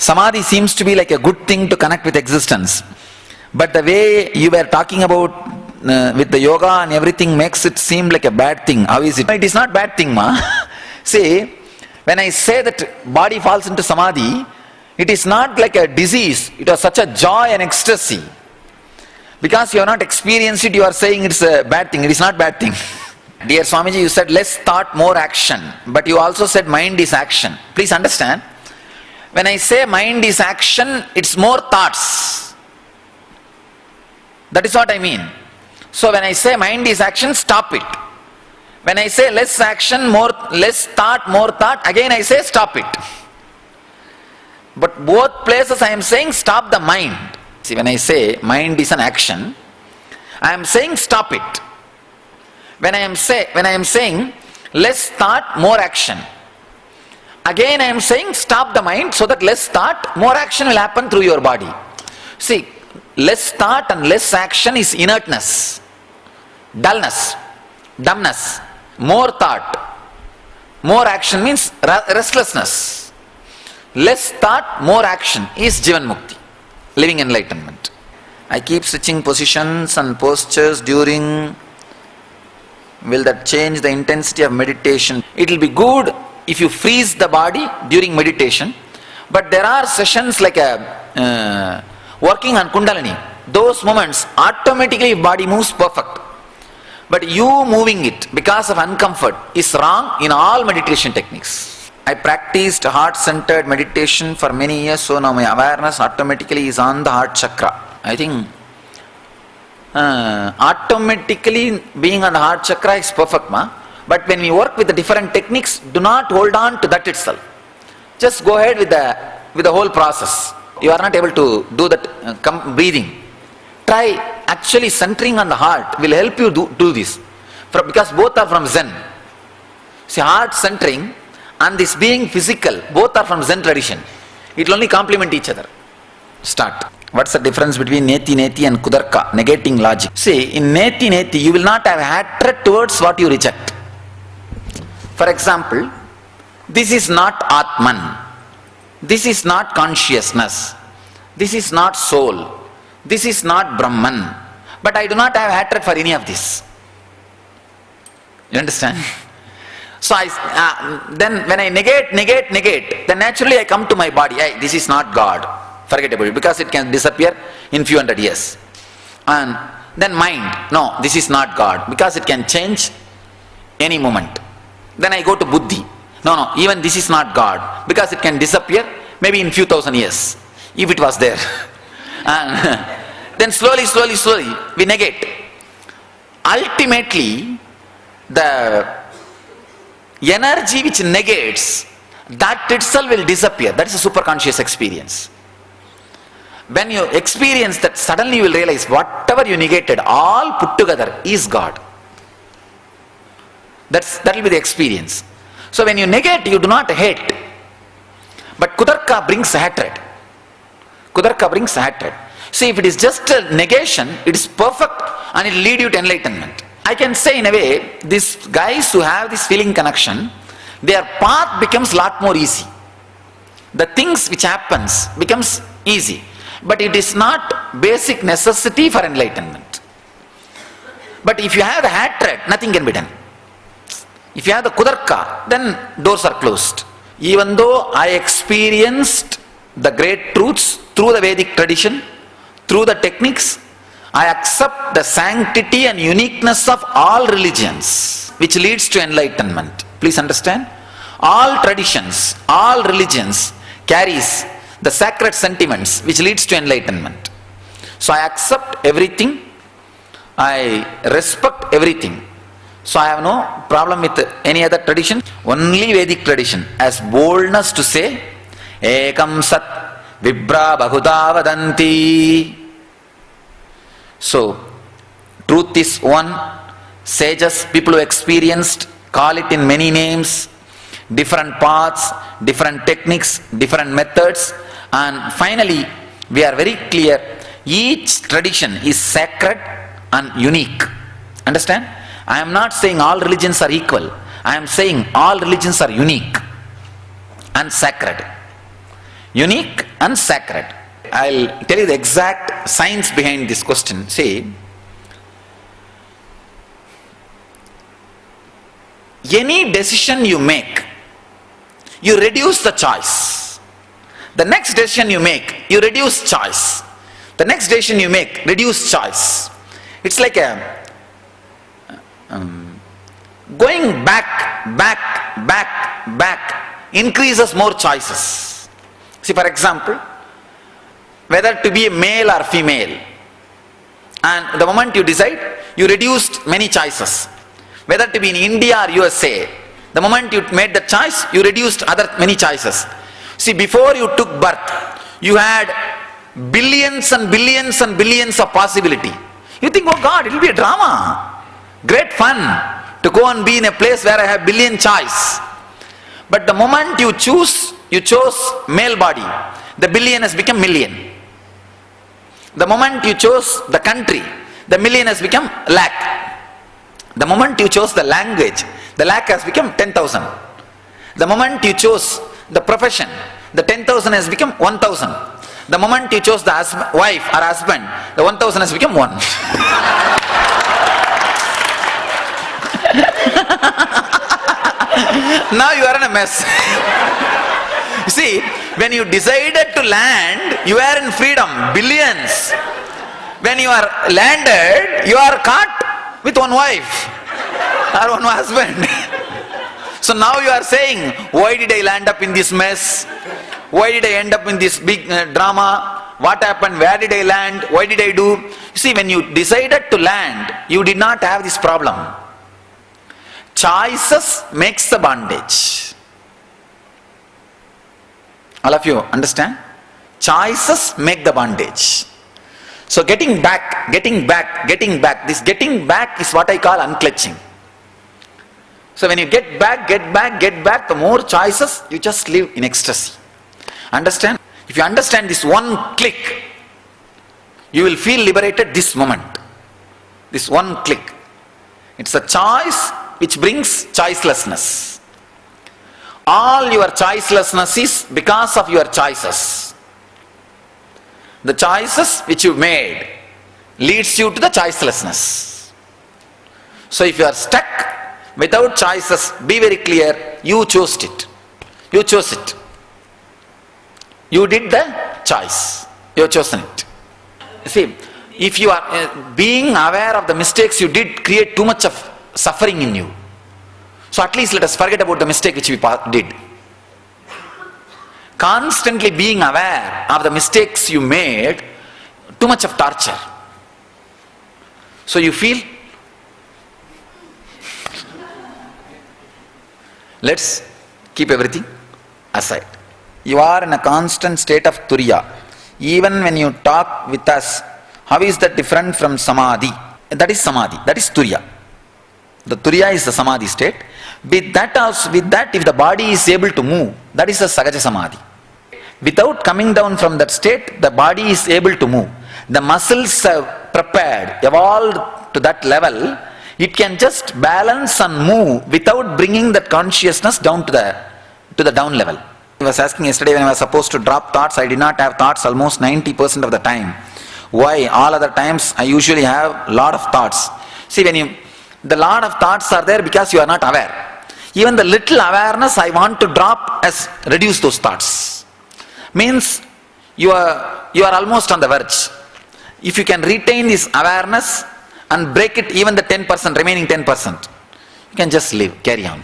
Samadhi seems to be like a good thing to connect with existence. But the way you were talking about with the yoga and everything makes it seem like a bad thing. How is it? It is not bad thing, ma. See, when I say that body falls into samadhi, it is not like a disease. It was such a joy and ecstasy. Because you have not experienced it, you are saying it's a bad thing. It is not bad thing. Dear Swamiji, you said less thought, more action. But you also said mind is action. Please understand. When I say mind is action, it's more thoughts. That is what I mean. So when I say mind is action, stop it. When I say less action, less thought, more thought, again I say stop it. But both places I am saying stop the mind. See, when I say mind is an action, I am saying stop it. When I am saying less thought, more action, again I am saying stop the mind so that less thought, more action will happen through your body. See, less thought and less action is inertness, dullness, dumbness. More thought, more action means restlessness. Less thought, more action is Jivan Mukti, living enlightenment. I keep switching positions and postures during. Will that change the intensity of meditation? It will be good if you freeze the body during meditation. But there are sessions like working on Kundalini. Those moments, automatically body moves perfect. But you moving it because of uncomfort is wrong in all meditation techniques. I practiced heart-centered meditation for many years, so now my awareness automatically is on the heart chakra. I think automatically being on the heart chakra is perfect, ma. But when we work with the different techniques, do not hold on to that itself. Just go ahead with the whole process. You are not able to do that breathing. Try actually centering on the heart will help you do this. Because both are from Zen. See, heart centering and this being physical, both are from Zen tradition. It will only complement each other. Start. What's the difference between Neti and Kudarka? Negating logic. See, in Neti, you will not have hatred towards what you reject. For example, this is not Atman. This is not consciousness. This is not soul. This is not Brahman. But I do not have hatred for any of this. You understand? So then when I negate, then naturally I come to my body. Hey, this is not God. Forget about it, because it can disappear in few hundred years. And then mind, no, this is not God, because it can change any moment. Then I go to buddhi. No, even this is not God, because it can disappear maybe in few thousand years, if it was there. And then slowly we negate. Ultimately, the energy which negates, that itself will disappear. That is a superconscious experience. When you experience that, suddenly you will realize whatever you negated, all put together is God. That will be the experience. So when you negate, you do not hate. But Kudarka brings hatred. See, if it is just a negation, it is perfect and it will lead you to enlightenment. I can say in a way, these guys who have this feeling connection, their path becomes lot more easy. The things which happens becomes easy. But it is not basic necessity for enlightenment. But if you have the hatred, nothing can be done. If you have the Kudarka, then doors are closed. Even though I experienced the great truths through the Vedic tradition, through the techniques, I accept the sanctity and uniqueness of all religions, which leads to enlightenment. Please understand? All traditions, all religions carries the sacred sentiments which leads to enlightenment. So I accept everything, I respect everything. So I have no problem with any other tradition. Only Vedic tradition has boldness to say, Ekam Sat Vibra Bahuda Vadanti. So, truth is one. Sages, people who experienced, call it in many names, different paths, different techniques, different methods. And finally, we are very clear, each tradition is sacred and unique. Understand? I am not saying all religions are equal. I am saying all religions are unique and sacred. unique and sacred. I'll tell you the exact science behind this question. See, any decision you make, you reduce the choice. The next decision you make, you reduce choice. The next decision you make, reduce choice. It's like a going back increases more choices. See, for example, whether to be a male or female, and the moment you decide, you reduced many choices. Whether to be in India or USA, the moment you made the choice, you reduced other many choices. See, before you took birth, you had billions and billions and billions of possibility. You think, oh God, it will be a drama. Great fun to go and be in a place where I have billion choice. But the moment you chose male body, the billion has become million. The moment you chose the country, the million has become lakh. The moment you chose the language, the lakh has become 10,000. The moment you chose the profession, the 10,000 has become 1,000. The moment you chose the wife or husband, the 1,000 has become 1. Now you are in a mess. You see, when you decided to land, you are in freedom, billions. When you are landed, you are caught with one wife or one husband. So now you are saying, why did I land up in this mess? Why did I end up in this big drama? What happened? Where did I land? Why did I do? You see, when you decided to land, you did not have this problem. Choices makes the bondage. All of you understand? Choices make the bondage. So getting back, this getting back is what I call unclutching. So when you get back, the more choices, you just live in ecstasy. Understand? If you understand this one click, you will feel liberated this moment. This one click. It's a choice which brings choicelessness. All your choicelessness is because of your choices. The choices which you made leads you to the choicelessness. So if you are stuck without choices, be very clear, you chose it. You chose it. You did the choice. You have chosen it. See, if you are being aware of the mistakes you did, create too much of suffering in you. So at least let us forget about the mistake which we did. Constantly being aware of the mistakes you made, too much of torture. So you feel, let's keep everything aside. You are in a constant state of turiya. Even when you talk with us, how is that different from samadhi? That is samadhi, that is turiya. The turiya is the samadhi state. With that, if the body is able to move, that is a sahaja samadhi. Without coming down from that state, the body is able to move. The muscles have prepared, evolved to that level. It can just balance and move without bringing that consciousness down to the down level. I was asking yesterday when I was supposed to drop thoughts, I did not have thoughts almost 90% of the time. Why? All other times I usually have lot of thoughts. See, the lot of thoughts are there because you are not aware. Even the little awareness I want to drop as reduce those thoughts. Means you are almost on the verge. If you can retain this awareness and break it even the 10%, remaining 10%, you can just live, carry on.